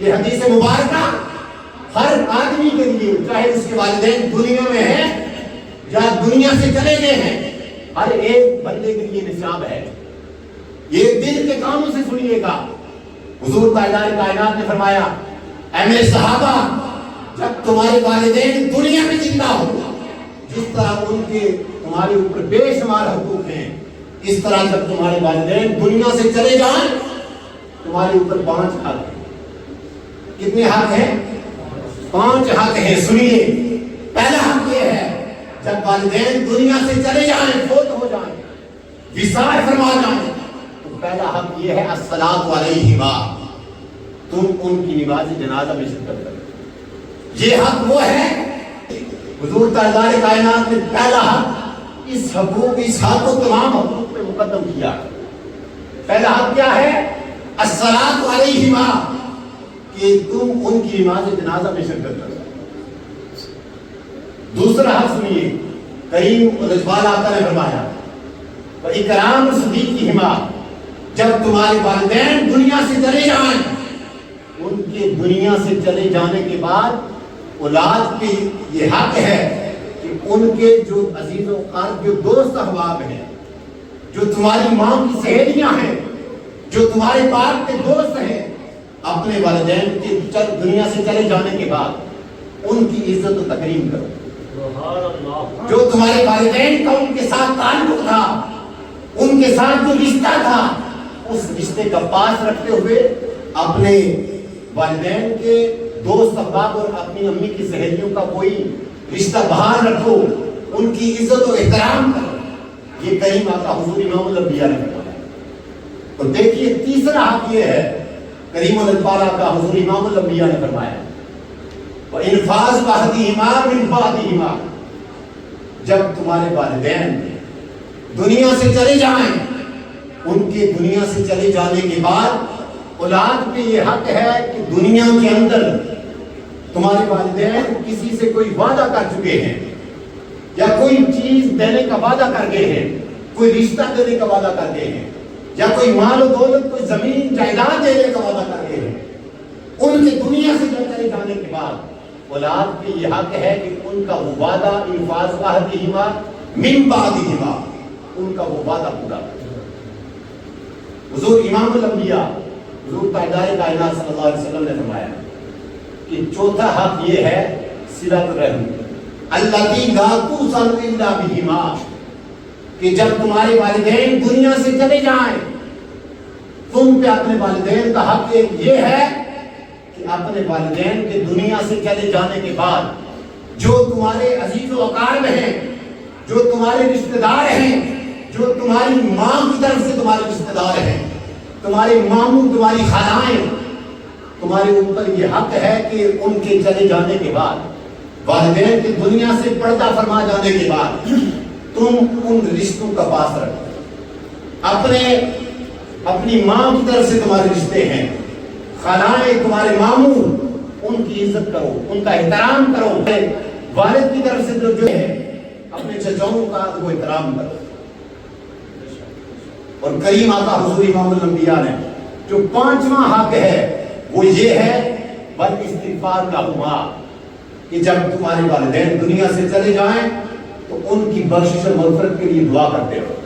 یہ حدیث مبارکہ ہر آدمی کے لیے، چاہے اس کے والدین دنیا میں ہیں یا دنیا سے چلے گئے ہیں، ہر ایک بندے کے لیے نصاب ہے۔ یہ دل کے کانوں سے سنیے گا۔ حضور تاجدار کائنات نے فرمایا، اے میرے صحابہ، جب تمہارے والدین دنیا میں زندہ ہو، جس طرح ان کے تمہارے اوپر بے شمار حقوق ہیں، اس طرح جب تمہارے والدین دنیا سے چلے جائیں تمہارے اوپر 5 حق ہیں۔ کتنے حق ہیں؟ 5 حق ہیں۔ سنیے، پہلا حق یہ ہے، جب والدین دنیا سے چلے جائیں، فوت ہو جائیں، وصال فرما جائیں، تو پہلا حق یہ ہے الصلاۃ علیہما، تم ان کی نماز جنازہ میں شرکت کرو۔ یہ حق وہ ہے، حضور تاجدار کائنات نے پہلا حق اس حق کو تمام حقوق پہ مقدم کیا۔ پہلا حق کیا ہے؟ الصلاۃ علیہما، کہ تم ان کی نماز جنازہ میں شرکت کرو۔ دوسرا حق سنیے، کریم رضوان آقا نے فرمایا، اکرام صدیقہما، جب تمہارے والدین دنیا سے چلے جائیں، ان کے دنیا سے چلے جانے کے بعد اولاد پہ یہ حق ہے کہ ان کے جو عزیز و اقارب، جو دوست احباب ہیں، جو تمہاری ماں کی سہیلیاں ہیں، جو تمہارے باپ کے دوست ہیں، اپنے والدین کے دنیا سے چلے جانے کے بعد ان کی عزت و تکریم کرو۔ جو تمہارے والدین کا ان کے ساتھ تعلق تھا، ان کے ساتھ جو رشتہ تھا، اس رشتے کا پاس رکھتے ہوئے اپنے والدین کے دوست احباب اور اپنی امی کی سہیلیوں کا کوئی رشتہ بحال رکھو، ان کی عزت و احترام کرو۔ یہ کریم آقا حضور امام الانبیاء نے فرمایا۔ اور دیکھیے تیسرا حق یہ ہے، کریم الانبیاء کا حضور امام الانبیاء نے فرمایا، وَإِنْفَاذُ بَعْدِهِمَا مِنْ بَعْدِهِمَا، جب تمہارے والدین دنیا سے چلے جائیں، ان کے دنیا سے چلے جانے کے بعد اولاد پہ یہ حق ہے کہ دنیا کے اندر تمہارے والدین کسی سے کوئی وعدہ کر چکے ہیں یا کوئی چیز دینے کا وعدہ کر گئے ہیں، کوئی رشتہ دینے کا وعدہ کر گئے ہیں، یا کوئی مال و دولت، کوئی زمین جائیداد دینے کا وعدہ کر گئے ہیں، ان کے دنیا سے چلے جانے کے بعد اولاد پہ یہ حق ہے کہ ان کا وہ وعدہ انفاذ عہدہما من بعدہما، ان کا وہ وعدہ پورا کرے۔ حضور امام الانبیاء حضور تاجدار کائنات صلی اللہ علیہ وسلم نے فرمایا کہ چوتھا حق یہ ہے صلۃ الرحم، الذی لا توصل الا بہما، کہ جب تمہارے والدین دنیا سے چلے جائیں، تم پہ اپنے والدین کا حق یہ ہے کہ اپنے والدین کے دنیا سے چلے جانے کے بعد جو تمہارے عزیز و اقارب ہیں، جو تمہارے رشتہ دار ہیں، جو تمہاری ماں کی طرف سے تمہارے رشتہ دار ہیں، تمہارے ماموں، تمہاری خالائیں، تمہارے اوپر یہ حق ہے کہ ان کے چلے جانے کے بعد، والدین کی دنیا سے پردہ فرما جانے کے بعد، تم ان رشتوں کا پاس رکھو۔ اپنی ماں کی طرف سے تمہارے رشتے ہیں، خالائیں، تمہارے ماموں، ان کی عزت کرو، ان کا احترام کرو۔ والد کی طرف سے جو ہے اپنے چچاؤں کا وہ احترام کرو۔ اور کریم آقا حضور امام الانبیاء نے جو 5واں حق ہے وہ یہ ہے والاستغفار لہما، کہ جب تمہارے والدین دنیا سے چلے جائیں تو ان کی بخشش و مغفرت کے لیے دعا کرتے رہو۔